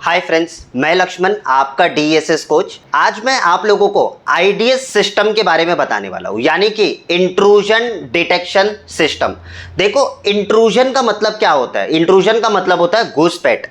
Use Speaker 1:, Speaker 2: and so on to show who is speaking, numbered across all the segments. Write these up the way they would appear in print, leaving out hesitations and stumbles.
Speaker 1: Hi friends, मैं लक्ष्मण आपका DSS coach. आज मैं आप लोगों को आईडीएस सिस्टम के बारे में बताने वाला हूं, यानी कि इंट्रूजन डिटेक्शन सिस्टम। देखो, इंट्रूजन का मतलब क्या होता है? इंट्रूजन का मतलब होता है घुसपैठ।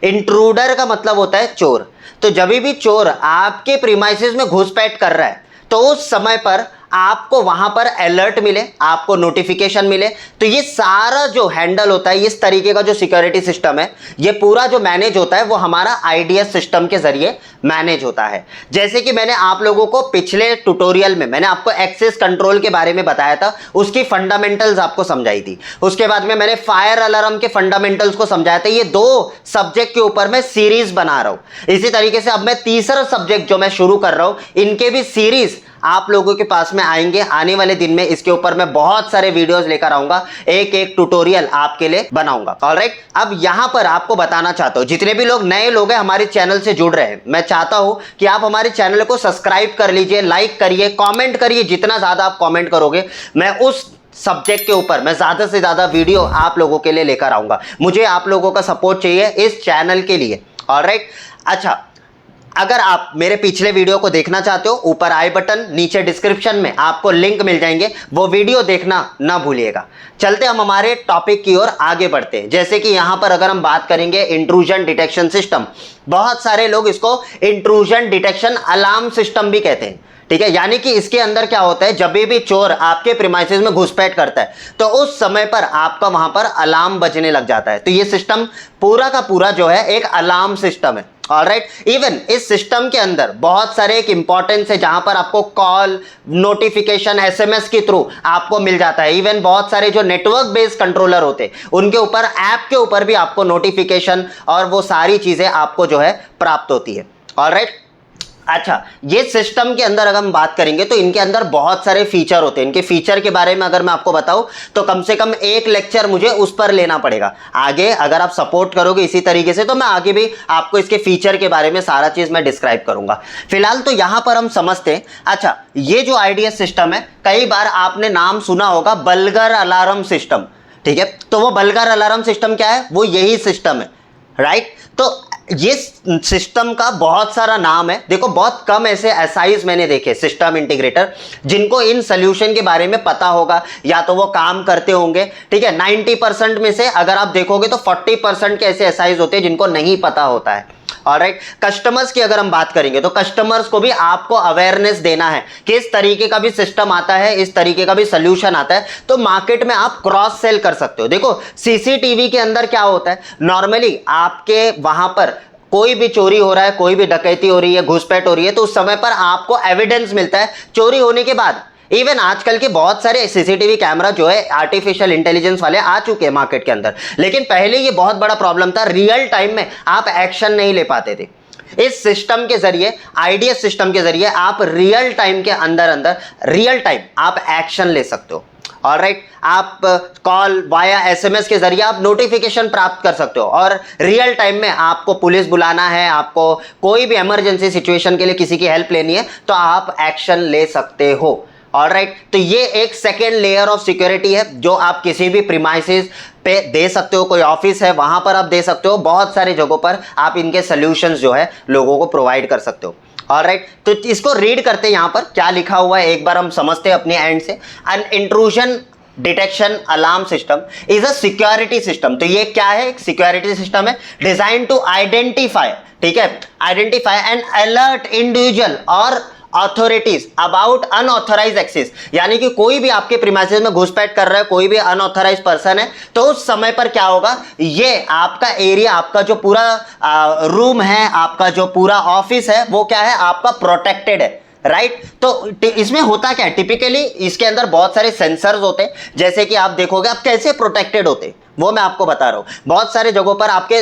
Speaker 1: इंट्रूडर का मतलब होता है चोर। तो जब भी चोर आपके प्रीमाइसेस में घुसपैठ कर रहा है तो उस समय पर आपको वहां पर अलर्ट मिले, आपको नोटिफिकेशन मिले। तो ये सारा जो हैंडल होता है, इस तरीके का जो सिक्योरिटी सिस्टम है, ये पूरा जो मैनेज होता है वो हमारा आईडीएस सिस्टम के जरिए मैनेज होता है। जैसे कि मैंने आप लोगों को पिछले ट्यूटोरियल में मैंने आपको एक्सेस कंट्रोल के बारे में बताया था, उसकी फंडामेंटल्स आपको समझाई थी। उसके बाद में मैंने फायर अलार्म के फंडामेंटल्स को समझाया था। ये दो सब्जेक्ट के ऊपर मैं सीरीज बना रहा हूं। इसी तरीके से अब मैं तीसरा सब्जेक्ट जो मैं शुरू कर रहा हूं, इनके भी सीरीज आप लोगों के पास में आएंगे। आने वाले दिन में इसके ऊपर मैं बहुत सारे वीडियोस लेकर आऊंगा, एक एक ट्यूटोरियल आपके लिए बनाऊंगा। ऑलराइट, अब यहां पर आपको बताना चाहता हूं, जितने भी लोग नए लोग हैं हमारे चैनल से जुड़ रहे हैं, मैं चाहता हूं कि आप हमारे चैनल को सब्सक्राइब कर लीजिए, लाइक करिए, कॉमेंट करिए। जितना ज्यादा आप कॉमेंट करोगे, मैं उस सब्जेक्ट के ऊपर मैं ज्यादा से ज्यादा वीडियो आप लोगों के लिए लेकर आऊंगा। मुझे आप लोगों का सपोर्ट चाहिए इस चैनल के लिए। ऑलराइट, अच्छा, अगर आप मेरे पिछले वीडियो को देखना चाहते हो, ऊपर आई बटन, नीचे डिस्क्रिप्शन में आपको लिंक मिल जाएंगे, वो वीडियो देखना ना भूलिएगा। चलते हम हमारे टॉपिक की ओर आगे बढ़ते हैं। जैसे कि यहां पर अगर हम बात करेंगे इंट्रूजन डिटेक्शन सिस्टम, बहुत सारे लोग इसको इंट्रूजन डिटेक्शन अलार्म सिस्टम भी कहते हैं। ठीक है, यानी कि इसके अंदर क्या होता है, जब भी चोर आपके प्रीमाइसेस में घुसपैठ करता है तो उस समय पर आपका वहां पर अलार्म बजने लग जाता है। तो ये सिस्टम पूरा का पूरा जो है एक अलार्म सिस्टम है। ऑलराइट, इवन इस सिस्टम के अंदर बहुत सारे एक इंपॉर्टेंस है जहां पर आपको कॉल, नोटिफिकेशन, एसएमएस के थ्रू आपको मिल जाता है। इवन बहुत सारे जो नेटवर्क बेस्ड कंट्रोलर होते हैं उनके ऊपर, ऐप के ऊपर भी आपको नोटिफिकेशन और वो सारी चीजें आपको जो है प्राप्त होती है। ऑलराइट, अच्छा, ये सिस्टम के अंदर अगर हम बात करेंगे तो इनके अंदर बहुत सारे फीचर होते हैं। इनके फीचर के बारे में अगर मैं आपको बताऊं तो कम से कम एक लेक्चर मुझे उस पर लेना पड़ेगा। आगे अगर आप सपोर्ट करोगे इसी तरीके से तो मैं आगे भी आपको इसके फीचर के बारे में सारा चीज मैं डिस्क्राइब करूंगा। फिलहाल तो यहां पर हम समझते हैं। अच्छा, ये जो आईडीएस सिस्टम है, कई बार आपने नाम सुना होगा बल्गर अलार्म सिस्टम। ठीक है, तो वो बल्गर अलार्म सिस्टम क्या है? वो यही सिस्टम है। राइट, तो ये सिस्टम का बहुत सारा नाम है। देखो, बहुत कम ऐसे एसआईज मैंने देखे, सिस्टम इंटीग्रेटर, जिनको इन सोल्यूशन के बारे में पता होगा या तो वो काम करते होंगे। ठीक है, 90% में से अगर आप देखोगे तो 40% के ऐसे एसआईज होते हैं जिनको नहीं पता होता है। ऑलराइट, कस्टमर्स की अगर हम बात करेंगे तो कस्टमर्स को भी आपको अवेयरनेस देना है कि इस तरीके का भी सिस्टम आता है, इस तरीके का भी सोल्यूशन आता है, तो मार्केट में आप क्रॉस सेल कर सकते हो। देखो, सीसीटीवी के अंदर क्या होता है, नॉर्मली आपके वहां पर कोई भी चोरी हो रहा है, कोई भी डकैती हो रही है, घुसपैठ हो रही है, तो उस समय पर आपको एविडेंस मिलता है चोरी होने के बाद। इवन आजकल के बहुत सारे सीसीटीवी कैमरा जो है आर्टिफिशियल इंटेलिजेंस वाले आ चुके हैं मार्केट के अंदर, लेकिन पहले ये बहुत बड़ा प्रॉब्लम था, रियल टाइम में आप एक्शन नहीं ले पाते थे। इस सिस्टम के जरिए, आईडीएस सिस्टम के जरिए आप रियल टाइम के अंदर रियल टाइम आप एक्शन ले सकते हो। ऑलराइट, आप कॉल वाया एसएमएस के जरिए आप नोटिफिकेशन प्राप्त कर सकते हो, और रियल टाइम में आपको पुलिस बुलाना है, आपको कोई भी इमरजेंसी सिचुएशन के लिए किसी की हेल्प लेनी है, तो आप एक्शन ले सकते हो। ऑलराइट, तो ये एक सेकेंड लेयर ऑफ सिक्योरिटी है जो आप किसी भी प्रीमाइसेस पे दे सकते हो। कोई ऑफिस है वहां पर आप दे सकते हो, बहुत सारे जगहों पर आप इनके सॉल्यूशंस जो है लोगों को प्रोवाइड कर सकते हो। ऑलराइट, तो इसको रीड करते हैं, यहां पर क्या लिखा हुआ है एक बार हम समझते हैं अपने एंड से। An intrusion detection alarm system is a security system. तो ये क्या है? एक सिक्योरिटी सिस्टम है डिजाइन टू आइडेंटिफाई, ठीक है, आइडेंटिफाई एंड अलर्ट इंडिविजुअल और अथॉरिटीज अबाउट अनऑथराइज एक्सेस। यानी कि कोई भी आपके प्रीमाइसेस में घुसपैठ कर रहा है, कोई भी अनऑथराइज पर्सन है, तो उस समय पर क्या होगा, ये आपका एरिया, आपका जो पूरा रूम है, आपका जो पूरा ऑफिस है, वो क्या है, आपका प्रोटेक्टेड है। राइट, तो इसमें होता क्या है, टिपिकली इसके अंदर बहुत सारे सेंसर्स होते हैं। जैसे कि आप देखोगे आप कैसे प्रोटेक्टेड होते हैं वो मैं आपको बता रहा हूं। बहुत सारे जगहों पर आपके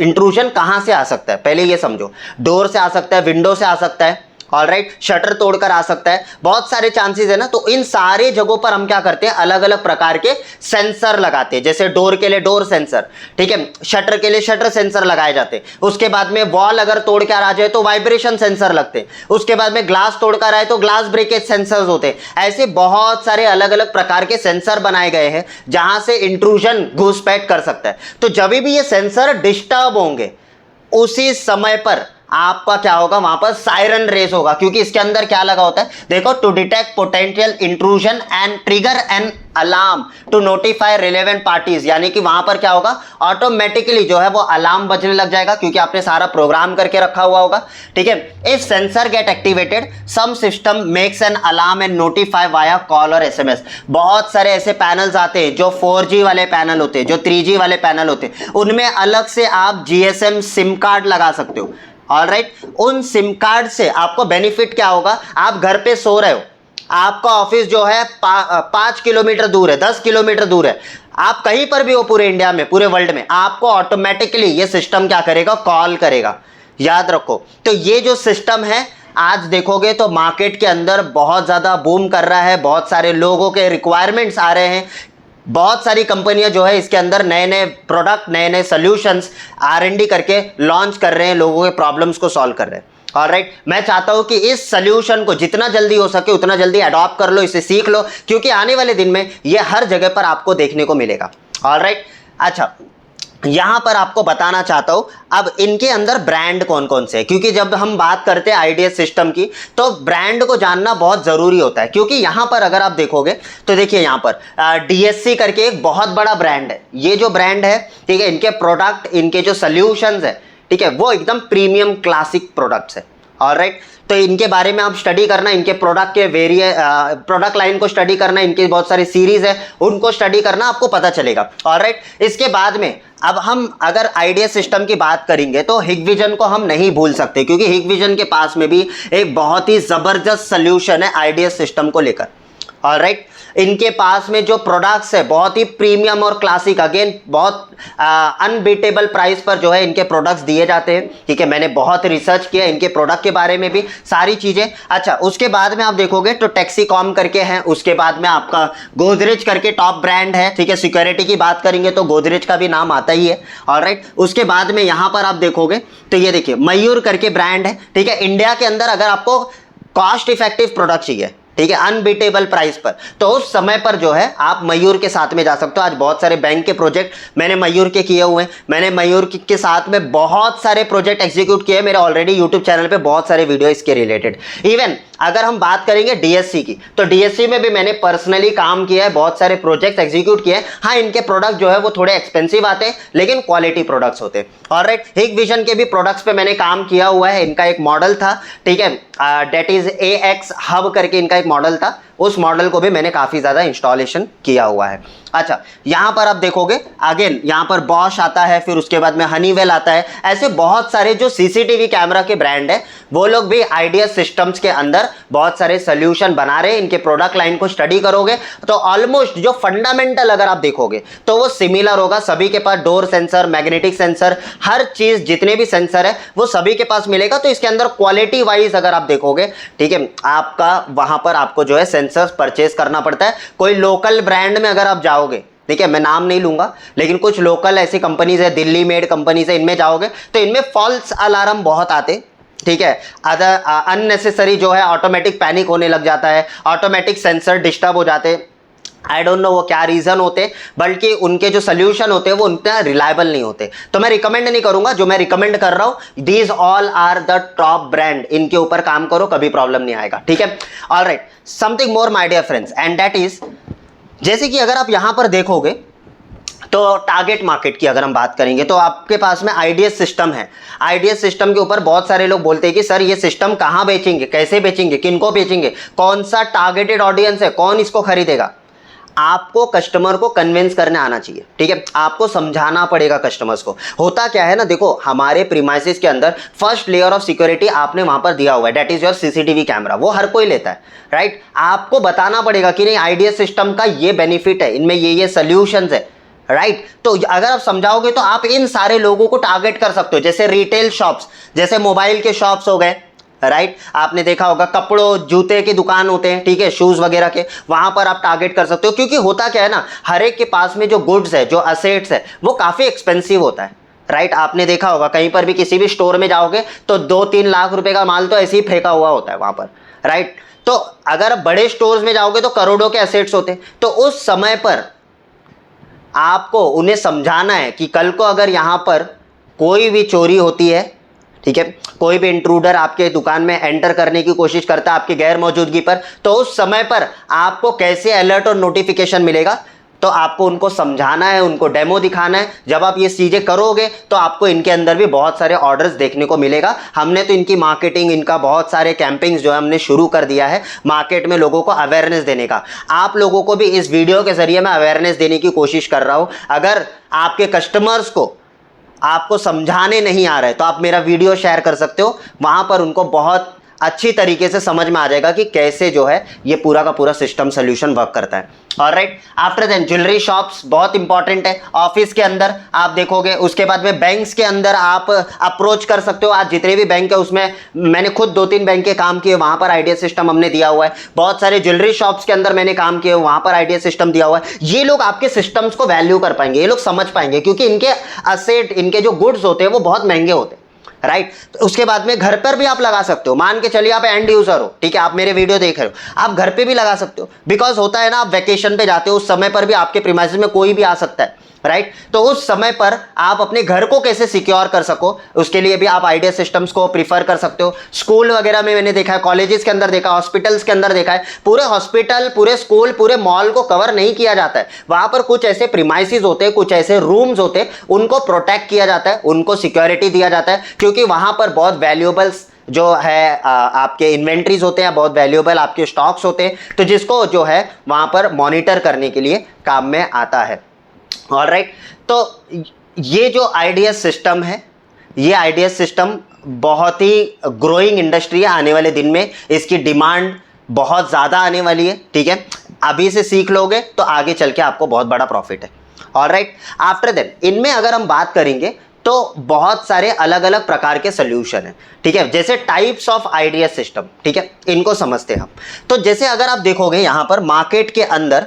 Speaker 1: इंट्रूजन कहां से आ सकता है, पहले ये समझो। डोर से आ सकता है, विंडो से आ सकता है, ऑलराइट, शटर तोड़कर आ सकता है, बहुत सारे चांसेस है ना। तो इन सारे जगहों पर हम क्या करते हैं, अलग अलग प्रकार के सेंसर लगाते हैं। जैसे डोर के लिए डोर सेंसर, ठीक है, शटर के लिए शटर सेंसर लगाए जाते हैं। उसके बाद में वॉल अगर तोड़ कर आ जाए तो वाइब्रेशन सेंसर लगते हैं। उसके बाद में ग्लास तोड़कर आए तो ग्लास ब्रेकेज सेंसर्स होते हैं। ऐसे बहुत सारे अलग अलग प्रकार के सेंसर बनाए गए हैं जहां से इंट्रूजन घुसपैठ कर सकता है। तो जब भी ये सेंसर डिस्टर्ब होंगे उसी समय पर आपका क्या होगा, वहां पर सायरन रेस होगा, क्योंकि इसके अंदर क्या लगा होता है, देखो, to detect potential intrusion and trigger an alarm to notify relevant parties. यानी कि वहां पर क्या होगा, ऑटोमेटिकली जो है वो अलार्म बजने लग जाएगा, क्योंकि आपने सारा प्रोग्राम करके रखा हुआ होगा, ठीक है। If sensor get activated some system makes an alarm and notify via call और एसएमएस। बहुत सारे ऐसे पैनल्स आते हैं जो 4G वाले पैनल होते हैं, जो 3G वाले पैनल होते हैं, उनमें अलग से आप GSM सिम कार्ड लगा सकते हो। ऑलराइट, उन सिम कार्ड से आपको बेनिफिट क्या होगा, आप घर पे सो रहे हो, आपका ऑफिस जो है 5 किलोमीटर दूर है, 10 किलोमीटर दूर है, आप कहीं पर भी हो पूरे इंडिया में, पूरे वर्ल्ड में, आपको ऑटोमेटिकली ये सिस्टम क्या करेगा, कॉल करेगा। याद रखो, तो ये जो सिस्टम है आज देखोगे तो मार्केट के अंदर बहुत ज़्यादा बूम कर रहा है, बहुत सारे लोगों के रिक्वायरमेंट्स आ रहे हैं, बहुत सारी कंपनियां जो है इसके अंदर नए नए प्रोडक्ट, नए नए सॉल्यूशंस R&D करके लॉन्च कर रहे हैं, लोगों के प्रॉब्लम्स को सॉल्व कर रहे हैं। ऑलराइट, मैं चाहता हूं कि इस सॉल्यूशन को जितना जल्दी हो सके उतना जल्दी अडॉप्ट कर लो, इसे सीख लो, क्योंकि आने वाले दिन में ये हर जगह पर आपको देखने को मिलेगा। ऑलराइट, अच्छा, यहां पर आपको बताना चाहता हूं अब इनके अंदर ब्रांड कौन कौन से हैं, क्योंकि जब हम बात करते हैं IDS सिस्टम की तो ब्रांड को जानना बहुत जरूरी होता है। क्योंकि यहां पर अगर आप देखोगे तो देखिए यहां पर DSC करके एक बहुत बड़ा ब्रांड है। ये जो ब्रांड है, ठीक है, इनके प्रोडक्ट, इनके जो सॉल्यूशंस है, ठीक है, वो एकदम प्रीमियम क्लासिक प्रोडक्ट्स है। ऑलराइट, तो इनके बारे में आप स्टडी करना, इनके प्रोडक्ट के प्रोडक्ट लाइन को स्टडी करना, इनकी बहुत सारी सीरीज है उनको स्टडी करना, आपको पता चलेगा। ऑलराइट, इसके बाद में अब हम अगर IDS सिस्टम की बात करेंगे तो हिगविजन को हम नहीं भूल सकते, क्योंकि हिगविजन के पास में भी एक बहुत ही जबरदस्त सोल्यूशन है IDS सिस्टम को लेकर। ऑलराइट, इनके पास में जो प्रोडक्ट्स है बहुत ही प्रीमियम और क्लासिक, अगेन बहुत अनबीटेबल प्राइस पर जो है इनके प्रोडक्ट्स दिए जाते हैं, ठीक है। मैंने बहुत रिसर्च किया इनके प्रोडक्ट के बारे में भी, सारी चीजें। अच्छा, उसके बाद में आप देखोगे तो टैक्सीकॉम करके हैं, उसके बाद में आपका गोदरेज करके टॉप ब्रांड है, ठीक है। सिक्योरिटी की बात करेंगे तो गोदरेज का भी नाम आता ही है। ऑलराइट, उसके बाद में यहां पर आप देखोगे तो ये देखिए मयूर करके ब्रांड है, ठीक है। इंडिया के अंदर अगर आपको कॉस्ट इफेक्टिव प्रोडक्ट चाहिए, ठीक है, अनबीटेबल प्राइस पर, तो उस समय पर जो है आप मयूर के साथ में जा सकते हो। आज बहुत सारे बैंक के प्रोजेक्ट मैंने मयूर के किए हुए हैं, मैंने मयूर के साथ में बहुत सारे प्रोजेक्ट एग्जीक्यूट किए, मेरे ऑलरेडी यूट्यूब चैनल पे बहुत सारे वीडियो इसके रिलेटेड। इवन अगर हम बात करेंगे DSC की, तो DSC में भी मैंने पर्सनली काम किया है, बहुत सारे प्रोजेक्ट एग्जीक्यूट किए हैं। हाँ, इनके प्रोडक्ट जो है वो थोड़े एक्सपेंसिव आते हैं, लेकिन क्वालिटी प्रोडक्ट्स होते हैं। ऑलराइट, हिगविजन के भी प्रोडक्ट्स पे मैंने काम किया हुआ है। इनका एक मॉडल था, ठीक है, डेट इज AX हब करके इनका एक मॉडल था, उस मॉडल को भी मैंने काफी ज्यादा इंस्टॉलेशन किया हुआ है। अच्छा, यहां पर आप देखोगे अगेन यहां पर बॉश आता है, फिर उसके बाद में हनीवेल आता है। ऐसे बहुत सारे जो CCTV कैमरा के ब्रांड है वो लोग भी IDS सिस्टम्स के अंदर बहुत सारे सोल्यूशन बना रहे हैं। इनके प्रोडक्ट लाइन को स्टडी करोगे तो ऑलमोस्ट जो फंडामेंटल अगर आप देखोगे तो वो सिमिलर होगा। सभी के पास डोर सेंसर, मैग्नेटिक सेंसर, हर चीज जितने भी सेंसर है वो सभी के पास मिलेगा। तो इसके अंदर क्वालिटी वाइज अगर आप देखोगे, ठीक है, आपका वहां पर आपको जो है सेंसर्स परचेज करना पड़ता है। कोई लोकल ब्रांड में अगर आप जाओगे, ठीक है, मैं नाम नहीं लूंगा, लेकिन कुछ लोकल ऐसी कंपनीज है, दिल्ली मेड कंपनीज है, इनमें जाओगे तो इनमें फॉल्स अलार्म बहुत आते, ठीक है, अदर अननेसेसरी जो है ऑटोमेटिक पैनिक होने लग जाता है, ऑटोमेटिक सेंसर डिस्टर्ब हो जाते हैं। आई डोंट नो वो क्या रीजन होते, बल्कि उनके जो सोल्यूशन होते हैं वो उतना रिलायबल नहीं होते। तो मैं रिकमेंड नहीं करूंगा, जो मैं रिकमेंड कर रहा हूं these all are the top brand, इनके ऊपर काम करो, कभी प्रॉब्लम नहीं आएगा, ठीक है। Alright, something more my dear friends, and that is, जैसे कि अगर आप यहां पर देखोगे तो टारगेट मार्केट की अगर हम बात करेंगे तो आपके पास में IDS सिस्टम है। IDS सिस्टम के ऊपर बहुत सारे लोग बोलते हैं कि सर ये सिस्टम कहां बेचेंगे, कैसे बेचेंगे, किनको बेचेंगे, कौन सा टारगेटेड ऑडियंस है, कौन इसको खरीदेगा। आपको कस्टमर को कन्विंस करने आना चाहिए, ठीक है, आपको समझाना पड़ेगा कस्टमर्स को। होता क्या है ना, देखो हमारे प्रीमाइसेस के अंदर फर्स्ट लेयर ऑफ सिक्योरिटी आपने वहां पर दिया हुआ है, that is your CCTV camera, वो हर कोई लेता है, राइट। आपको बताना पड़ेगा कि नहीं IDS सिस्टम का ये बेनिफिट है, इनमें ये सॉल्यूशंस है, राइट। तो अगर आप समझाओगे तो आप इन सारे लोगों को टारगेट कर सकते हो, जैसे रिटेल शॉप्स, जैसे मोबाइल के शॉप्स हो गए, राइट। आपने देखा होगा कपड़ों जूते की दुकान होते हैं, ठीक है, शूज वगैरह के, वहां पर आप टारगेट कर सकते हो। क्योंकि होता क्या है ना, हर एक के पास में जो गुड्स है, जो असेट्स है, वो काफी एक्सपेंसिव होता है, राइट। आपने देखा होगा कहीं पर भी किसी भी स्टोर में जाओगे तो 2-3 लाख रुपए का माल तो ऐसे ही फेंका हुआ होता है वहां पर, राइट। तो अगर बड़े स्टोर्स में जाओगे तो करोड़ों के एसेट्स होते हैं। तो उस समय पर आपको उन्हें समझाना है कि कल को अगर यहां पर कोई भी चोरी होती है, ठीक है, कोई भी इंट्रूडर आपके दुकान में एंटर करने की कोशिश करता है आपकी गैर मौजूदगी पर, तो उस समय पर आपको कैसे अलर्ट और नोटिफिकेशन मिलेगा, तो आपको उनको समझाना है, उनको डेमो दिखाना है। जब आप ये चीज़ें करोगे तो आपको इनके अंदर भी बहुत सारे ऑर्डर्स देखने को मिलेगा। हमने तो इनकी मार्केटिंग, इनका बहुत सारे कैंपेन्स जो है हमने शुरू कर दिया है मार्केट में लोगों को अवेयरनेस देने का। आप लोगों को भी इस वीडियो के जरिए मैं अवेयरनेस देने की कोशिश कर रहा हूँ। अगर आपके कस्टमर्स को आपको समझाने नहीं आ रहा है तो आप मेरा वीडियो शेयर कर सकते हो, वहाँ पर उनको बहुत अच्छी तरीके से समझ में आ जाएगा कि कैसे जो है ये पूरा का पूरा सिस्टम सोल्यूशन वर्क करता है। Alright, after then jewellery shops बहुत इंपॉर्टेंट है। ऑफिस के अंदर आप देखोगे, उसके बाद में बैंक्स के अंदर आप अप्रोच कर सकते हो। आज जितने भी बैंक है उसमें मैंने खुद 2-3 बैंक के काम किए, वहां पर आइडिया सिस्टम हमने दिया हुआ है। बहुत सारे ज्वेलरी शॉप्स के अंदर मैंने काम किए, वहां पर आइडिया सिस्टम दिया हुआ है। ये लोग आपके सिस्टम्स को वैल्यू कर पाएंगे, ये लोग समझ पाएंगे, क्योंकि इनके असेट, इनके जो गुड्स होते हैं वो बहुत महंगे होते हैं। राइट, तो उसके बाद में घर पर भी आप लगा सकते हो। मान के चलिए आप एंड यूजर हो, ठीक है, आप मेरे वीडियो देख रहे हो, आप घर पे भी लगा सकते हो। बिकॉज होता है ना, आप वेकेशन पे जाते हो, उस समय पर भी आपके प्रीमाइसेस में कोई भी आ सकता है। राइट, तो उस समय पर आप अपने घर को कैसे सिक्योर कर सको, उसके लिए भी आप आइडिया सिस्टम्स को प्रीफर कर सकते हो। स्कूल वगैरह में मैंने देखा है, कॉलेजेस के अंदर देखा, हॉस्पिटल्स के अंदर देखा है, पूरे हॉस्पिटल, पूरे स्कूल, पूरे मॉल को कवर नहीं किया जाता है। वहां पर कुछ ऐसे प्रीमाइसेस होते हैं, कुछ ऐसे रूम्स होते हैं, उनको प्रोटेक्ट किया जाता है, उनको सिक्योरिटी दिया जाता है, क्योंकि वहां पर बहुत वैल्यूएबल्स जो है आपके इन्वेंट्रीज होते हैं, बहुत वैल्यूएबल आपके स्टॉक्स होते हैं, तो जिसको जो है वहां पर मॉनिटर करने के लिए काम में आता है। ऑलराइट, तो ये जो आइडिया सिस्टम है, ये आइडिया सिस्टम बहुत ही ग्रोइंग इंडस्ट्री है। आने वाले दिन में इसकी डिमांड बहुत ज़्यादा आने वाली है, ठीक है। अभी से सीख लोगे तो आगे चल के आपको बहुत बड़ा प्रॉफिट है। ऑलराइट, आफ्टर देन इनमें अगर हम बात करेंगे तो बहुत सारे अलग अलग प्रकार के सोल्यूशन हैं, ठीक है। जैसे टाइप्स ऑफ आइडिया सिस्टम, ठीक है, इनको समझते हैं हम। तो जैसे अगर आप देखोगे यहाँ पर मार्केट के अंदर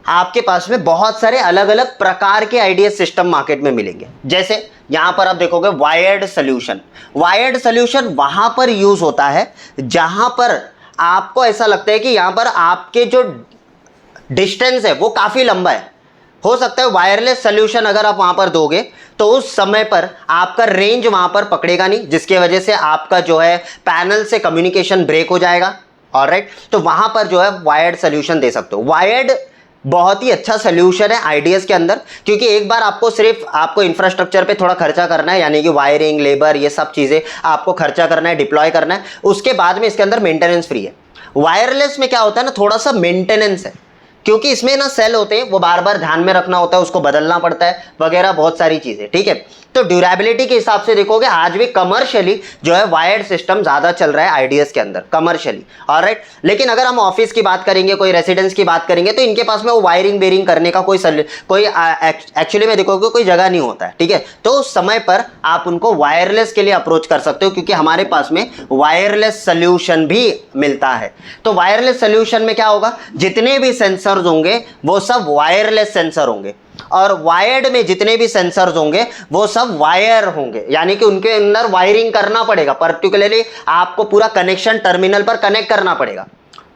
Speaker 1: आपके पास में बहुत सारे अलग अलग प्रकार के आइडिया सिस्टम मार्केट में मिलेंगे। जैसे यहां पर आप देखोगे वायर्ड सोल्यूशन। वायर्ड सोल्यूशन वहां पर यूज होता है जहां पर आपको ऐसा लगता है कि यहां पर आपके जो डिस्टेंस है वो काफी लंबा है। हो सकता है वायरलेस सोल्यूशन अगर आप वहां पर दोगे तो उस समय पर आपका रेंज वहां पर पकड़ेगा नहीं, जिसकी वजह से आपका जो है पैनल से कम्युनिकेशन ब्रेक हो जाएगा। ऑलराइट, तो वहां पर जो है वायर्ड सोल्यूशन दे सकते हो। वायर्ड बहुत ही अच्छा सोल्यूशन है आइडियाज़ के अंदर, क्योंकि एक बार आपको इंफ्रास्ट्रक्चर पे थोड़ा खर्चा करना है, यानी कि वायरिंग, लेबर, ये सब चीज़ें आपको खर्चा करना है, डिप्लॉय करना है। उसके बाद में इसके अंदर मेंटेनेंस फ्री है। वायरलेस में क्या होता है ना, थोड़ा सा मेंटेनेंस है, क्योंकि इसमें ना सेल होते हैं, वो बार बार ध्यान में रखना होता है, उसको बदलना पड़ता है वगैरह, बहुत सारी चीज़ें, ठीक है। तो ड्यूरेबिलिटी के हिसाब से देखोगे आज भी कमर्शियली जो है वायर्ड सिस्टम ज़्यादा चल रहा है आइडियाज़ के अंदर, कमर्शियली। ऑलराइट, लेकिन अगर हम ऑफिस की बात करेंगे, कोई रेसिडेंस की बात करेंगे, तो इनके पास में वो वायरिंग बेरिंग करने का कोई एक्चुअली में देखोगे कोई जगह नहीं होता है, ठीक है। तो उस समय पर आप उनको वायरलेस के लिए अप्रोच कर सकते हो, क्योंकि हमारे पास में वायरलेस सोल्यूशन भी मिलता है। तो वायरलेस सोल्यूशन में क्या होगा, जितने भी सेंसर्स होंगे वो सब वायरलेस सेंसर होंगे, और वायर्ड में जितने भी सेंसर्स होंगे वो सब वायर होंगे, यानी कि उनके अंदर वायरिंग करना पड़ेगा, पर्टिकुलरली आपको पूरा कनेक्शन टर्मिनल पर कनेक्ट करना पड़ेगा।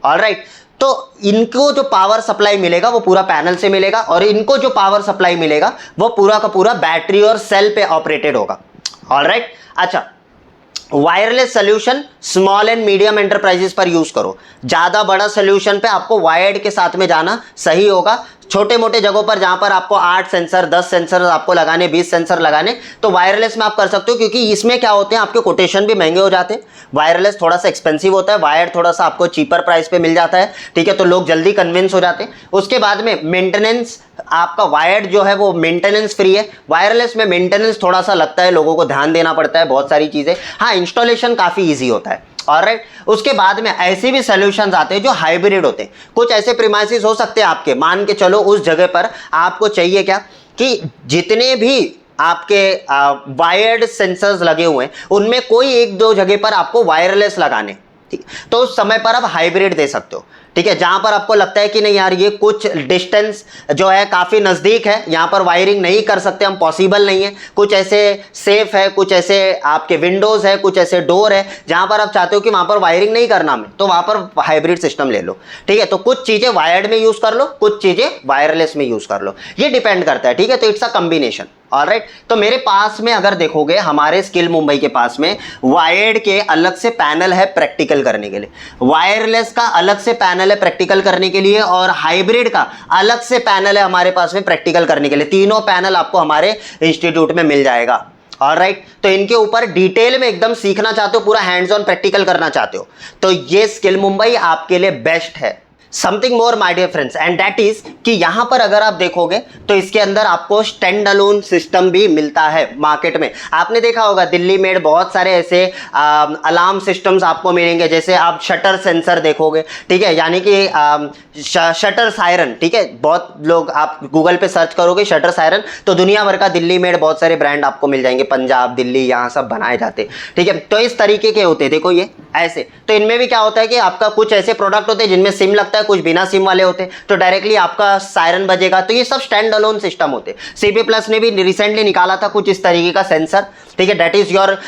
Speaker 1: ऑलराइट, तो इनको जो पावर सप्लाई मिलेगा वो पूरा पैनल से मिलेगा, और इनको जो पावर सप्लाई मिलेगा वो पूरा का पूरा बैटरी और सेल पे ऑपरेटेड होगा। ऑलराइट, अच्छा, wireless solution small and medium enterprises पर यूज करो। ज्यादा बड़ा सोल्यूशन पे आपको वायर्ड के साथ में जाना सही होगा। छोटे मोटे जगहों पर जहां पर आपको 8 सेंसर, 10 सेंसर आपको लगाने, 20 सेंसर लगाने, तो वायरलेस में आप कर सकते हो, क्योंकि इसमें क्या होते हैं, आपके कोटेशन भी महंगे हो जाते हैं। वायरलेस थोड़ा सा एक्सपेंसिव होता है, वायर्ड थोड़ा सा आपको चीपर प्राइस पे मिल जाता है, ठीक है, तो लोग जल्दी कन्विंस हो जाते हैं। उसके बाद में मेंटेनेंस, आपका वायर्ड जो है वो मेंटेनेंस फ्री है। वायरलेस में मेंटेनेंस थोड़ा सा लगता है, लोगों को ध्यान देना पड़ता है, बहुत सारी चीजें। हाँ, इंस्टॉलेशन काफी ईजी होता है। ऑलराइट, उसके बाद में ऐसे भी सॉल्यूशंस आते हैं जो हाइब्रिड होते हैं। कुछ ऐसे प्रीमाइसेस हो सकते हैं आपके, मान के चलो उस जगह पर आपको चाहिए क्या, कि जितने भी आपके वायर्ड सेंसर्स लगे हुए हैं उनमें कोई एक दो जगह पर आपको वायरलेस लगाने, ठीक, तो उस समय पर आप हाइब्रिड दे सकते हो, ठीक है। जहां पर आपको लगता है कि नहीं यार, ये कुछ डिस्टेंस जो है काफी नजदीक है, यहां पर वायरिंग नहीं कर सकते हम, पॉसिबल नहीं है, कुछ ऐसे सेफ है, कुछ ऐसे आपके विंडोज है, कुछ ऐसे डोर है जहां पर आप चाहते हो कि वहां पर वायरिंग नहीं करना हमें, तो वहां पर हाइब्रिड सिस्टम ले लो, ठीक है। तो कुछ चीजें वायर्ड में यूज कर लो, कुछ चीजें वायरलेस में यूज कर लो, ये डिपेंड करता है, ठीक है। तो इट्स अ कॉम्बिनेशन। ऑलराइट। तो मेरे पास में अगर देखोगे हमारे स्किल मुंबई के पास में वायर्ड के अलग से पैनल है प्रैक्टिकल करने के लिए, वायरलेस का अलग से पैनल है प्रैक्टिकल करने के लिए, और हाइब्रिड का अलग से पैनल है हमारे पास में प्रैक्टिकल करने के लिए। तीनों पैनल आपको हमारे इंस्टीट्यूट में मिल जाएगा। ऑलराइट, तो इनके ऊपर डिटेल में एकदम सीखना चाहते हो, पूरा हैंड्स ऑन प्रैक्टिकल करना चाहते हो, तो ये स्किल मुंबई आपके लिए बेस्ट है। Something more my dear friends, and that is कि यहां पर अगर आप देखोगे तो इसके अंदर आपको स्टैंड अलोन सिस्टम भी मिलता है मार्केट में। आपने देखा होगा दिल्ली में बहुत सारे ऐसे अलार्म सिस्टम्स आपको मिलेंगे, जैसे आप शटर सेंसर देखोगे, ठीक है, यानी कि शटर सायरन, ठीक है, बहुत लोग आप गूगल पे सर्च करोगे शटर सायरन तो दुनिया भर का दिल्ली में बहुत सारे ब्रांड आपको मिल जाएंगे, पंजाब, दिल्ली, यहाँ सब बनाए जाते, ठीक है। तो इस तरीके के होते हैं, देखो ये ऐसे। तो इनमें भी क्या होता है कि आपका कुछ ऐसे प्रोडक्ट होते हैं जिनमें सिम लगता है, कुछ बिना सिम वाले होते हैं, तो डायरेक्टली आपका सायरन बजेगा। तो ये सब स्टैंड अलोन सिस्टम होते हैं। सीपी प्लस ने भी रिसेंटली निकाला था कुछ इस तरीके का सेंसर, ठीक है, that is your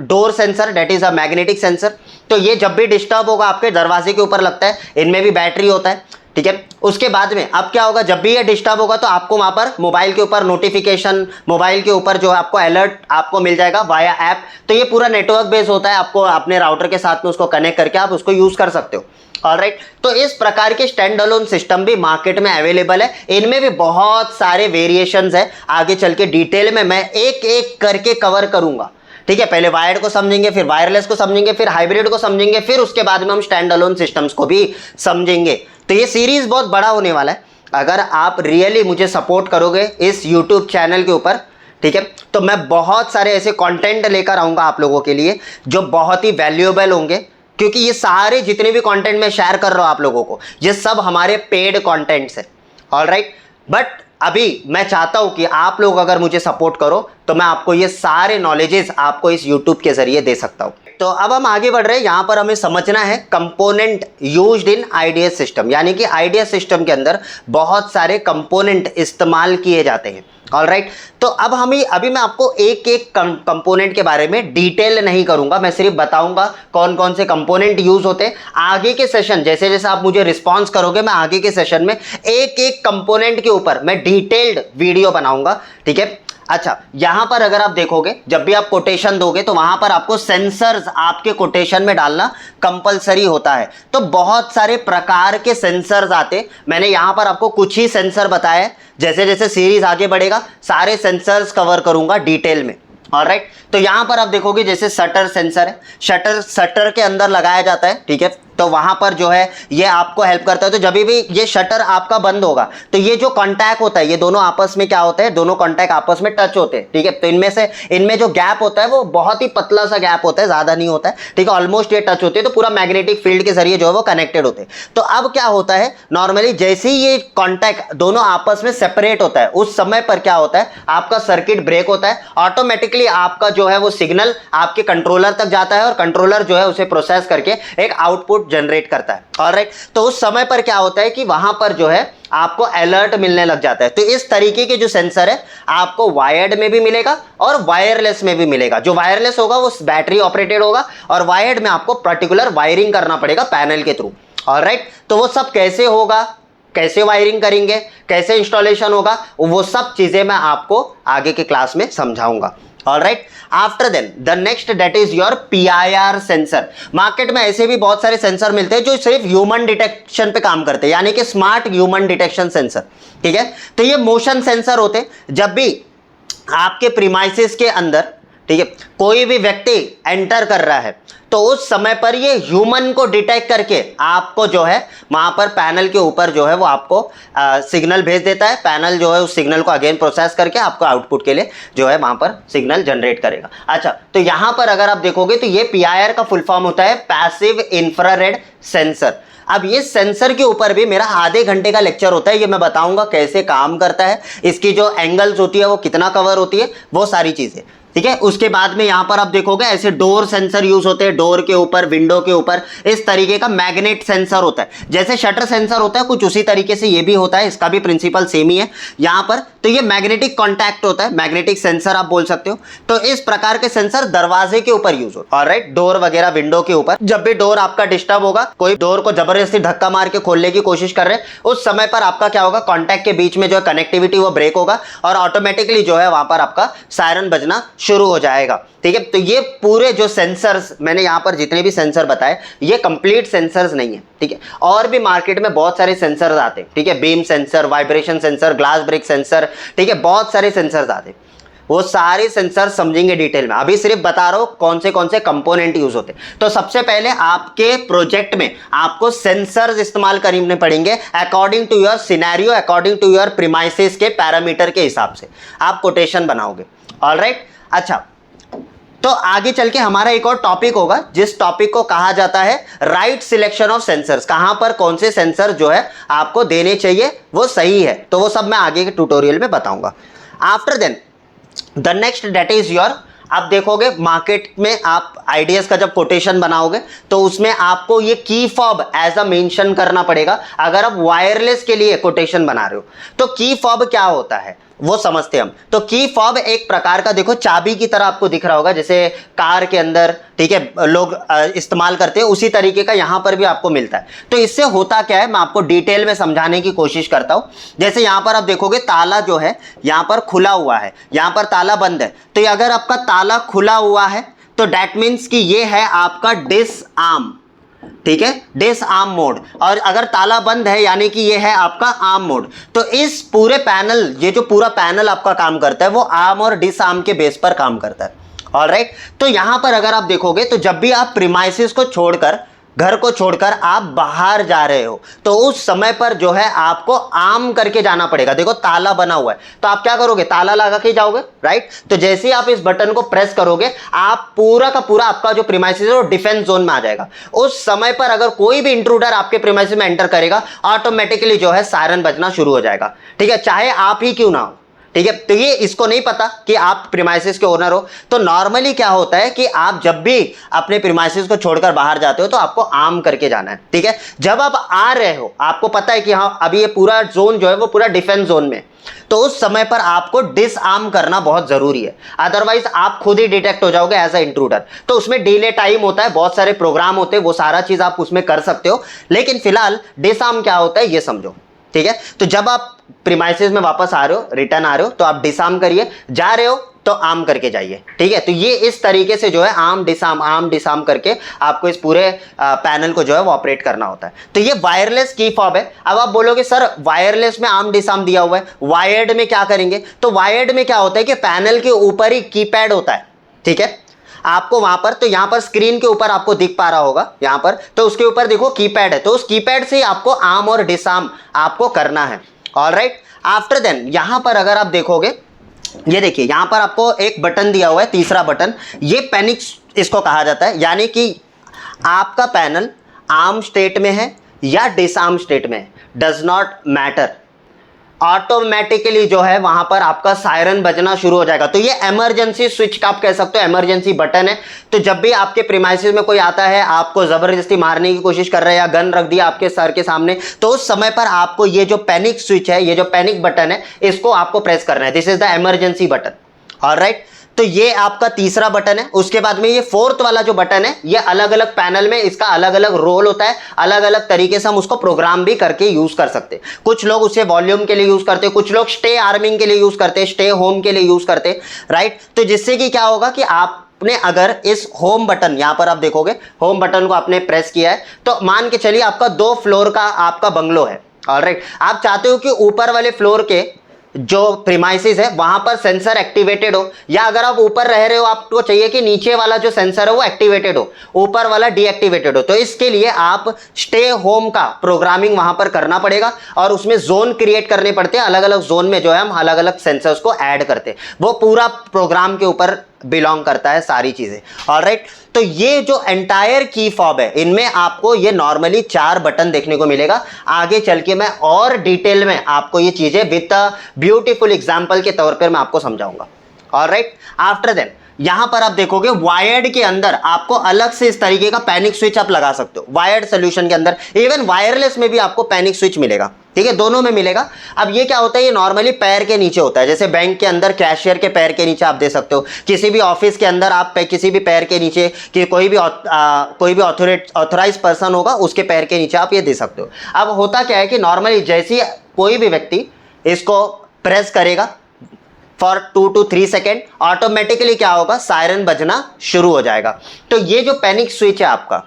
Speaker 1: door sensor, that is a magnetic sensor. तो ये जब भी डिस्टर्ब होगा आपके दरवाजे के ऊपर लगता है, इनमें भी बैटरी होता है, ठीक है। उसके बाद में अब क्या होगा, जब भी ये डिस्टर्ब होगा तो आपको वहां पर मोबाइल के ऊपर नोटिफिकेशन, मोबाइल के ऊपर जो है आपको अलर्ट आपको मिल जाएगा वाया ऐप। तो ये पूरा नेटवर्क बेस होता है, आपको अपने राउटर के साथ में उसको कनेक्ट करके आप उसको यूज कर सकते हो। ऑलराइट, तो इस प्रकार के स्टैंड अलोन सिस्टम भी मार्केट में अवेलेबल है। इनमें भी बहुत सारे वेरिएशंस है, आगे चल के डिटेल में मैं एक एक करके कवर करूंगा, ठीक है। पहले वायर्ड को समझेंगे, फिर वायरलेस को समझेंगे, फिर हाइब्रिड को समझेंगे, फिर उसके बाद में हम स्टैंड अलोन सिस्टम्स को भी समझेंगे। तो ये सीरीज बहुत बड़ा होने वाला है। अगर आप रियली मुझे सपोर्ट करोगे इस यूट्यूब चैनल के ऊपर, ठीक है, तो मैं बहुत सारे ऐसे कंटेंट लेकर आऊंगा आप लोगों के लिए जो बहुत ही वैल्यूएबल होंगे, क्योंकि ये सारे जितने भी कंटेंट मैं शेयर कर रहा हूं आप लोगों को, ये सब हमारे पेड कंटेंट्स है। ऑलराइट, बट अभी मैं चाहता हूं कि आप लोग अगर मुझे सपोर्ट करो तो मैं आपको ये सारे नॉलेजेस आपको इस यूट्यूब के जरिए दे सकता हूं। तो अब हम आगे बढ़ रहे हैं, यहां पर हमें समझना है component used in IDs system, यानी कि आईडीएस सिस्टम के अंदर बहुत सारे कंपोनेंट इस्तेमाल किए जाते हैं। ऑलराइट, तो अब अभी मैं आपको एक एक कंपोनेंट के बारे में डिटेल नहीं करूंगा, मैं सिर्फ बताऊंगा कौन कौन से कंपोनेंट यूज होते हैं। आगे के सेशन जैसे जैसे आप मुझे रिस्पॉन्स करोगे, मैं आगे के सेशन में एक एक कंपोनेंट के ऊपर मैं डिटेल्ड वीडियो बनाऊंगा, ठीक है। अच्छा, यहां पर अगर आप देखोगे जब भी आप कोटेशन दोगे तो वहां पर आपको सेंसर्स आपके कोटेशन में डालना कंपलसरी होता है। तो बहुत सारे प्रकार के सेंसर्स आते, मैंने यहां पर आपको कुछ ही सेंसर बताए, जैसे जैसे सीरीज आगे बढ़ेगा सारे सेंसर्स कवर करूंगा डिटेल में। ऑलराइट, तो यहां पर आप देखोगे जैसे शटर सेंसर है, शटर के अंदर लगाया जाता है, ठीक है। तो वहां पर जो है ये आपको हेल्प करता है। तो जब भी ये शटर आपका बंद होगा तो ये जो कॉन्टैक्ट होता है, ये दोनों आपस में क्या होता है, दोनों कॉन्टैक्ट आपस में टच होते हैं, ठीक है। तो इनमें जो गैप होता है वो बहुत ही पतला सा गैप होता है, ज्यादा नहीं होता है, ठीक है। ऑलमोस्ट ये टच होते हैं, तो पूरा मैग्नेटिक फील्ड के जरिए जो है वो कनेक्टेड होते हैं। तो अब क्या होता है, नॉर्मली जैसे ही ये कॉन्टैक्ट दोनों आपस में सेपरेट होता है, उस समय पर क्या होता है, आपका सर्किट ब्रेक होता है, ऑटोमेटिकली आपका जो है वो सिग्नल आपके कंट्रोलर तक जाता है और कंट्रोलर जो है उसे प्रोसेस करके एक आउटपुट जनरेट करता है। ऑलराइट, तो उस समय पर क्या होता है कि वहां पर जो है आपको अलर्ट मिलने लग जाता है। तो इस तरीके के जो सेंसर है आपको वायर्ड में भी मिलेगा और वायरलेस में भी मिलेगा। जो वायरलेस होगा वो बैटरी ऑपरेटेड होगा और वायर्ड में आपको पर्टिकुलर वायरिंग करना पड़ेगा पैनल के थ्रू। ऑलराइट, तो वो सब कैसे होगा, कैसे वायरिंग करेंगे, कैसे इंस्टॉलेशन होगा, वो सब चीजें मैं आपको आगे के क्लास में समझाऊंगा। Alright, after then the next that is your PIR sensor. Market में ऐसे भी बहुत सारे सेंसर मिलते हैं जो सिर्फ ह्यूमन डिटेक्शन पे काम करते हैं, यानी कि स्मार्ट ह्यूमन डिटेक्शन सेंसर, ठीक है। तो ये मोशन सेंसर होते हैं। जब भी आपके प्रीमाइसेस के अंदर, ठीक है, कोई भी व्यक्ति एंटर कर रहा है तो उस समय पर ये ह्यूमन को डिटेक्ट करके आपको जो है वहां पर पैनल के ऊपर जो है वो आपको सिग्नल भेज देता है। पैनल जो है उस सिग्नल को अगेन प्रोसेस करके आपको आउटपुट के लिए जो है वहां पर सिग्नल जनरेट करेगा। अच्छा, तो यहां पर अगर आप देखोगे तो ये PIR का फुल फॉर्म होता है पैसिव इंफ्रारेड सेंसर। अब ये सेंसर के ऊपर भी मेरा आधे घंटे का लेक्चर होता है, ये मैं बताऊंगा कैसे काम करता है, इसकी जो एंगल्स होती है वो कितना कवर होती है, वो सारी चीजें। ठीक है। उसके बाद में यहाँ पर आप देखोगे ऐसे डोर सेंसर यूज होते हैं, डोर के ऊपर, विंडो के ऊपर इस तरीके का मैग्नेट सेंसर होता है। जैसे शटर सेंसर होता है कुछ उसी तरीके से ये भी होता है, इसका भी प्रिंसिपल सेम ही है यहाँ पर। तो ये मैग्नेटिक कॉन्टैक्ट होता है, मैग्नेटिक सेंसर आप बोल सकते हो। तो इस प्रकार के सेंसर दरवाजे के ऊपर यूज होता है, ऑलराइट, डोर वगैरह विंडो के ऊपर। जब भी डोर आपका डिस्टर्ब होगा, कोई डोर को जबरदस्ती धक्का मार के खोलने की कोशिश कर रहे हैं, उस समय पर आपका क्या होगा, कॉन्टैक्ट के बीच में जो है कनेक्टिविटी वो ब्रेक होगा और ऑटोमेटिकली जो है वहां पर आपका सायरन बजना शुरू हो जाएगा। ठीक है। तो ये पूरे जो सेंसर्स मैंने यहाँ पर जितने भी सेंसर बताए ये कंप्लीट सेंसर्स नहीं है। ठीक है। और भी मार्केट में बहुत सारे सेंसर्स आते हैं। ठीक है। Beam sensor, vibration sensor, glass break sensor, ठीक है, बहुत सारे सेंसर्स आते हैं। वो सारे सेंसर समझेंगे डिटेल में, अभी सिर्फ बता रहा हूं कौन से कंपोनेंट यूज होते हैं। तो सबसे पहले आपके प्रोजेक्ट में आपको सेंसर्स इस्तेमाल करने पड़ेंगे according to your scenario, according to your premises के पैरामीटर के हिसाब से आप कोटेशन बनाओगे। ऑलराइट। अच्छा, तो आगे चल के हमारा एक और टॉपिक होगा जिस टॉपिक को कहा जाता है राइट सिलेक्शन ऑफ सेंसर्स। कहां पर कौन से सेंसर जो है आपको देने चाहिए वो सही है, तो वो सब मैं आगे के ट्यूटोरियल में बताऊंगा। After then the next date is your, आप देखोगे मार्केट में आप आइडियाज का जब कोटेशन बनाओगे तो उसमें आपको ये key fob as a mention करना पड़ेगा। अगर आप वायरलेस के लिए कोटेशन बना रहे हो तो की फॉब क्या होता है वो समझते हम। तो की फॉब एक प्रकार का, देखो, चाबी की तरह आपको दिख रहा होगा, जैसे कार के अंदर, ठीक है, लोग इस्तेमाल करते हैं, उसी तरीके का यहाँ पर भी आपको मिलता है। तो इससे होता क्या है मैं आपको डिटेल में समझाने की कोशिश करता हूँ। जैसे यहाँ पर आप देखोगे ताला जो है यहाँ पर खुला हुआ है, यहाँ पर ताला बंद है। तो अगर आपका ताला खुला हुआ है तो डैट मीन्स कि ये है आपका डिसआर्म। ठीक है, डिसआर्म मोड। और अगर ताला बंद है यानी कि ये है आपका आर्म मोड। तो इस पूरे पैनल, ये जो पूरा पैनल आपका काम करता है वो आर्म और डिसआर्म के बेस पर काम करता है। ऑलराइट। तो यहां पर अगर आप देखोगे तो जब भी आप प्रीमाइसेस को छोड़कर, घर को छोड़कर आप बाहर जा रहे हो तो उस समय पर जो है आपको आर्म करके जाना पड़ेगा। देखो ताला बना हुआ है तो आप क्या करोगे, ताला लगा के जाओगे, राइट। तो जैसे ही आप इस बटन को प्रेस करोगे आप पूरा का पूरा आपका जो प्रीमाइसेस है वो डिफेंस जोन में आ जाएगा। उस समय पर अगर कोई भी इंट्रूडर आपके प्रीमाइसेस में एंटर करेगा ऑटोमेटिकली जो है सायरन बजना शुरू हो जाएगा। ठीक है, चाहे आप ही क्यों ना हो। ठीक है। तो ये इसको नहीं पता कि आप प्रीमाइसेस के ओनर हो। तो नॉर्मली क्या होता है कि आप जब भी अपने प्रीमाइसेस को छोड़कर बाहर जाते हो तो आपको आर्म करके जाना है। ठीक है। जब आप आ रहे हो आपको पता है कि हाँ अभी ये पूरा जोन जो है वो पूरा डिफेंस जोन में, तो उस समय पर आपको डिसआर्म करना बहुत जरूरी है, अदरवाइज आप खुद ही डिटेक्ट हो जाओगे एज अ इंट्रूडर। तो उसमें डिले टाइम होता है, बहुत सारे प्रोग्राम होते हैं, वो सारा चीज आप उसमें कर सकते हो। लेकिन फिलहाल डिसआर्म क्या होता है ये समझो। ठीक है। तो जब आप प्रीमाइसेस में वापस आ रहे हो, रिटर्न आ रहे हो, तो आप डिसआर्म करिए, जा रहे हो तो आर्म करके जाइए। ठीक है। तो ये इस तरीके से जो है आर्म डिसआर्म करके आपको इस पूरे पैनल को जो है वो ऑपरेट करना होता है। तो ये वायरलेस की फॉब है। अब आप बोलोगे सर वायरलेस में आर्म डिसआर्म दिया हुआ है, वायर्ड में क्या करेंगे? तो वायर्ड में क्या होता है कि पैनल के ऊपर ही कीपैड होता है। ठीक है, आपको वहां पर, तो यहां पर स्क्रीन के ऊपर आपको दिख पा रहा होगा यहां पर, तो उसके ऊपर देखो कीपैड है, तो उस कीपैड से ही आपको आर्म और डिसआर्म आपको करना है। ऑलराइट। आफ्टर देन यहां पर अगर आप देखोगे, ये देखिए यहां पर आपको एक बटन दिया हुआ है, तीसरा बटन, ये पैनिक इसको कहा जाता है। यानी कि आपका पैनल आर्म स्टेट में है या डिसआर्म स्टेट में है, डज नॉट मैटर, ऑटोमेटिकली जो है वहां पर आपका सायरन बजना शुरू हो जाएगा। तो ये इमरजेंसी स्विच का आप कह सकते हो, इमरजेंसी बटन है। तो जब भी आपके प्रीमाइसेस में कोई आता है, आपको जबरदस्ती मारने की कोशिश कर रहा है या गन रख दिया आपके सर के सामने, तो उस समय पर आपको ये जो पैनिक स्विच है, ये जो पैनिक बटन है, इसको आपको प्रेस करना है। This is the emergency button. Alright. तो ये आपका तीसरा बटन है। उसके बाद में ये फोर्थ वाला जो बटन है, ये अलग अलग पैनल में इसका अलग अलग रोल होता है, अलग अलग तरीके से हम उसको प्रोग्राम भी करके यूज कर सकते हैं। कुछ लोग उसे वॉल्यूम के लिए यूज करते हैं, कुछ लोग स्टे आर्मिंग के लिए यूज करते हैं, स्टे होम के लिए यूज करते हैं, राइट। तो जिससे कि क्या होगा कि आपने अगर इस होम बटन, यहां पर आप देखोगे होम बटन को आपने प्रेस किया है, तो मान के चलिए आपका 2 फ्लोर का आपका बंगलो है। ऑलराइट। आप चाहते हो कि ऊपर वाले फ्लोर के जो प्रीमाइसेस है वहां पर सेंसर एक्टिवेटेड हो, या अगर आप ऊपर रह रहे हो आपको चाहिए कि नीचे वाला जो सेंसर है वो एक्टिवेटेड हो, ऊपर वाला डीएक्टिवेटेड हो। तो इसके लिए आप स्टे होम का प्रोग्रामिंग वहां पर करना पड़ेगा और उसमें जोन क्रिएट करने पड़ते हैं। अलग अलग जोन में जो है हम अलग अलग सेंसर्स को ऐड करते हैं, वो पूरा प्रोग्राम के ऊपर बिलोंग करता है सारी चीजें। ऑलराइट। तो ये जो एंटायर की फॉब है, इनमें आपको ये नॉर्मली 4 बटन देखने को मिलेगा। आगे चल के मैं और डिटेल में आपको ये चीजें विद ब्यूटीफुल एग्जांपल के तौर पर मैं आपको समझाऊंगा। ऑलराइट। आफ्टर देन यहां पर आप देखोगे वायर्ड के अंदर आपको अलग से इस तरीके का पैनिक स्विच आप लगा सकते हो। वायर्ड सोल्यूशन के अंदर, इवन वायरलेस में भी आपको पैनिक स्विच मिलेगा, ठीक है, दोनों में मिलेगा। अब ये क्या होता है, ये नॉर्मली पैर के नीचे होता है, जैसे बैंक के अंदर कैशियर के पैर के नीचे आप दे सकते हो, किसी भी ऑफिस के अंदर आप किसी भी पैर के नीचे कि कोई भी ऑथोराइज पर्सन होगा उसके पैर के नीचे आप ये दे सकते हो। अब होता क्या है कि नॉर्मली जैसे कोई भी व्यक्ति इसको प्रेस करेगा फॉर 2 to 3 सेकेंड, ऑटोमेटिकली क्या होगा, सायरन बजना शुरू हो जाएगा। तो ये जो पैनिक स्विच है आपका,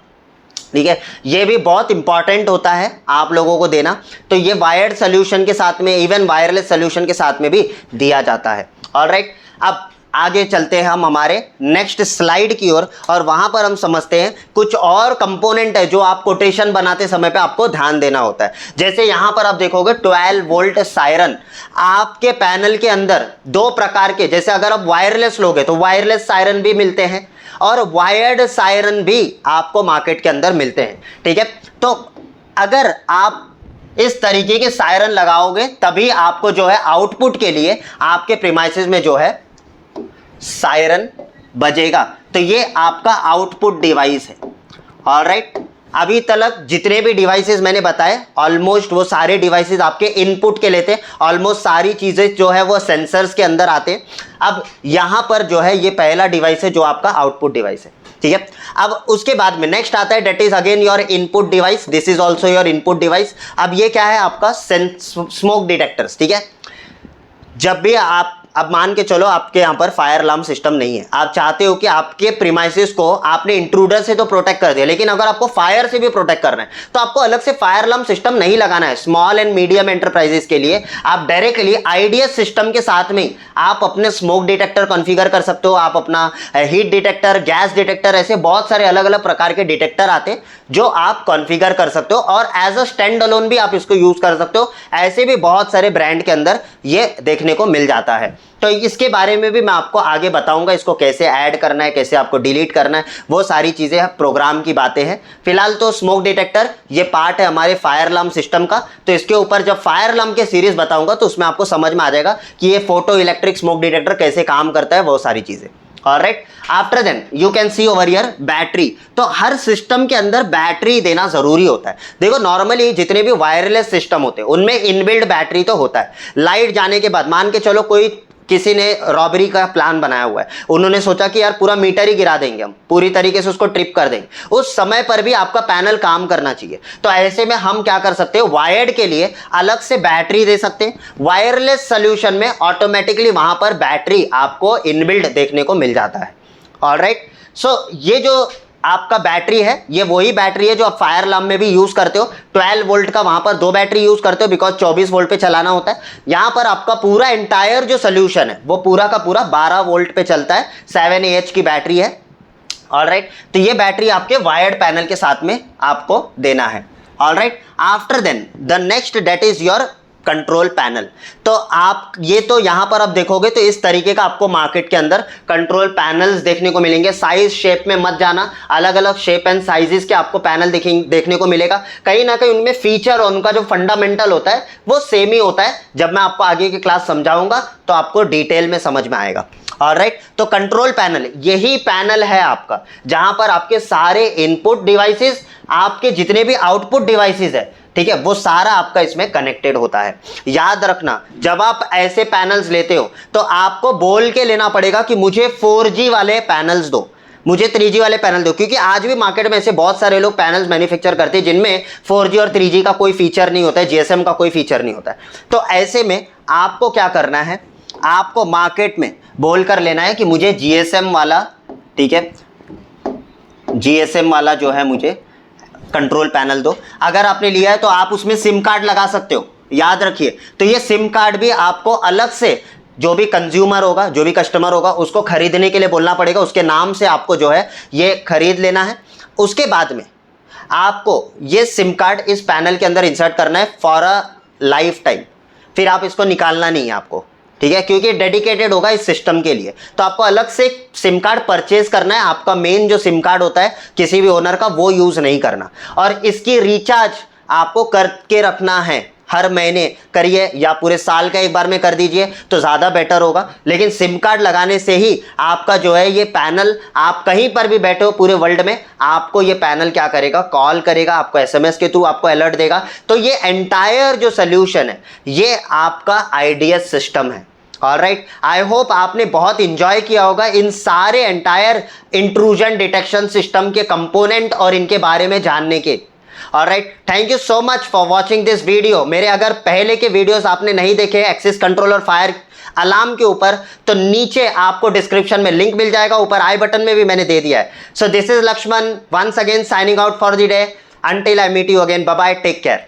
Speaker 1: ठीक है, ये भी बहुत इंपॉर्टेंट होता है आप लोगों को देना। तो ये वायर्ड सोल्यूशन के साथ में, इवन वायरलेस सोल्यूशन के साथ में भी दिया जाता है। ऑलराइट, अब आगे चलते हैं हम हमारे नेक्स्ट स्लाइड की ओर, और वहां पर हम समझते हैं कुछ और कंपोनेंट है जो आप कोटेशन बनाते समय पे आपको ध्यान देना होता है। जैसे यहां पर आप देखोगे 12 वोल्ट सायरन आपके पैनल के अंदर दो प्रकार के, जैसे अगर आप वायरलेस लोगे तो वायरलेस सायरन भी मिलते हैं और वायर्ड सायरन भी आपको मार्केट के अंदर मिलते हैं, ठीक है। तो अगर आप इस तरीके के सायरन लगाओगे तभी आपको जो है आउटपुट के लिए आपके प्रीमाइसेस में जो है सायरन बजेगा। तो ये आपका आउटपुट डिवाइस है। ऑलराइट, अभी तक जितने भी डिवाइसेस मैंने बताए ऑलमोस्ट वो सारे डिवाइसेस आपके इनपुट के लेते हैं, ऑलमोस्ट सारी चीजें जो है वो सेंसर्स के अंदर आते हैं। अब यहां पर जो है ये पहला डिवाइस है जो आपका आउटपुट डिवाइस है, ठीक है। अब उसके बाद में नेक्स्ट आता है that is again your input device, this is also your input device. अब ये क्या है, आपका स्मोक डिटेक्टर्स, ठीक है। जब भी आप, अब मान के चलो आपके यहाँ पर फायर अलार्म सिस्टम नहीं है, आप चाहते हो कि आपके प्रीमाइसेस को आपने इंट्रूडर से तो प्रोटेक्ट कर दिया, लेकिन अगर आपको फायर से भी प्रोटेक्ट करना है तो आपको अलग से फायर अलार्म सिस्टम नहीं लगाना है। स्मॉल एंड मीडियम एंटरप्राइजेस के लिए आप डायरेक्टली आईडीएस सिस्टम के साथ में आप अपने स्मोक डिटेक्टर कॉन्फ़िगर कर सकते हो, आप अपना हीट डिटेक्टर, गैस डिटेक्टर, ऐसे बहुत सारे अलग अलग प्रकार के डिटेक्टर आते हैं जो आप कॉन्फ़िगर कर सकते हो, और एज अ स्टैंड अलोन भी आप इसको यूज कर सकते हो। ऐसे भी बहुत सारे ब्रांड के अंदर ये देखने को मिल जाता है। तो इसके बारे में भी मैं आपको आगे बताऊंगा, इसको कैसे ऐड करना है, कैसे आपको डिलीट करना है, वो सारी चीजें प्रोग्राम की बातें हैं। फिलहाल तो स्मोक डिटेक्टर ये पार्ट है हमारे फायर अलार्म सिस्टम का, तो इसके ऊपर जब फायर अलार्म के सीरीज बताऊंगा तो उसमें आपको समझ में आ जाएगा कि ये फोटो इलेक्ट्रिक स्मोक डिटेक्टर कैसे काम करता है, वो सारी चीजें। Alright, after then you can see over here battery. तो हर सिस्टम के अंदर बैटरी देना जरूरी होता है। देखो नॉर्मली जितने भी वायरलेस सिस्टम होते हैं उनमें इनबिल्ट बैटरी तो होता है। लाइट जाने के बाद, मान के चलो कोई किसी ने रॉबरी का प्लान बनाया हुआ है, उन्होंने सोचा कि यार पूरा मीटर ही गिरा देंगे, हम पूरी तरीके से उसको ट्रिप कर देंगे, उस समय पर भी आपका पैनल काम करना चाहिए। तो ऐसे में हम क्या कर सकते हैं, वायर्ड के लिए अलग से बैटरी दे सकते हैं, वायरलेस सोल्यूशन में ऑटोमेटिकली वहां पर बैटरी आपको इनबिल्ट देखने को मिल जाता है। ऑलराइट, सो ये जो आपका बैटरी है ये वही बैटरी है जो आप फायर अलार्म में भी यूज करते हो। 12 वोल्ट का वहां पर दो बैटरी यूज करते हो बिकॉज 24 वोल्ट पे चलाना होता है। यहां पर आपका पूरा एंटायर जो सोल्यूशन है वो पूरा का पूरा 12 वोल्ट पे चलता है, 7Ah की बैटरी है। ऑलराइट, तो ये बैटरी आपके वायर्ड पैनल के साथ में आपको देना है। Alright, after then the next that is your control panel. तो आप ये तो यहां पर आप देखोगे तो इस तरीके का आपको मार्केट के अंदर कंट्रोल पैनल्स देखने को मिलेंगे। साइज शेप में मत जाना, अलग अलग शेप एंड साइजेस के आपको पैनल देखने को मिलेगा। कहीं ना कहीं उनमें फीचर और उनका जो फंडामेंटल होता है वो सेम ही होता है। जब मैं आपको आगे की क्लास समझाऊंगा तो आपको डिटेल में समझ में आएगा। ऑलराइट, तो कंट्रोल पैनल यही पैनल है आपका जहां पर आपके सारे इनपुट डिवाइसेस, आपके जितने भी आउटपुट डिवाइसेस है, ठीक है, वो सारा आपका इसमें कनेक्टेड होता है। याद रखना, जब आप ऐसे पैनल्स लेते हो तो आपको बोल के लेना पड़ेगा कि मुझे 4G वाले पैनल्स दो, मुझे 3G वाले पैनल दो, क्योंकि आज भी मार्केट में ऐसे बहुत सारे लोग पैनल्स मैन्युफैक्चर करते हैं जिनमें 4G और 3G का कोई फीचर नहीं होता है, GSM का कोई फीचर नहीं होता है। तो ऐसे में आपको क्या करना है, आपको मार्केट में बोल कर लेना है कि मुझे GSM वाला, ठीक है, GSM वाला जो है मुझे कंट्रोल पैनल दो। अगर आपने लिया है तो आप उसमें सिम कार्ड लगा सकते हो, याद रखिए। तो ये सिम कार्ड भी आपको अलग से जो भी कंज्यूमर होगा, जो भी कस्टमर होगा, उसको खरीदने के लिए बोलना पड़ेगा, उसके नाम से आपको जो है ये खरीद लेना है। उसके बाद में आपको ये सिम कार्ड इस पैनल के अंदर इंसर्ट करना है फॉर अ लाइफ टाइम, फिर आप इसको निकालना नहीं है आपको, ठीक है, क्योंकि डेडिकेटेड होगा इस सिस्टम के लिए। तो आपको अलग से सिम कार्ड परचेज करना है। आपका मेन जो सिम कार्ड होता है किसी भी ओनर का, वो यूज नहीं करना, और इसकी रिचार्ज आपको करके रखना है। हर महीने करिए या पूरे साल का एक बार में कर दीजिए तो ज़्यादा बेटर होगा। लेकिन सिम कार्ड लगाने से ही आपका जो है ये पैनल, आप कहीं पर भी बैठे हो पूरे वर्ल्ड में, आपको ये पैनल क्या करेगा, कॉल करेगा, आपको एसएमएस के थ्रू आपको अलर्ट देगा। तो ये एंटायर जो सोल्यूशन है ये आपका आईडीएस सिस्टम है। ऑलराइट, आई होप आपने बहुत इंजॉय किया होगा इन सारे एंटायर इंट्रूजन डिटेक्शन सिस्टम के कंपोनेंट और इनके बारे में जानने के। Alright, thank you so much for watching this video. मेरे अगर पहले के वीडियोस आपने नहीं देखे एक्सेस कंट्रोल और फायर अलार्म के ऊपर, तो नीचे आपको डिस्क्रिप्शन में लिंक मिल जाएगा, ऊपर आई बटन में भी मैंने दे दिया है। So this is Lakshman once again signing out for the day. Until I meet you again, bye bye, take care.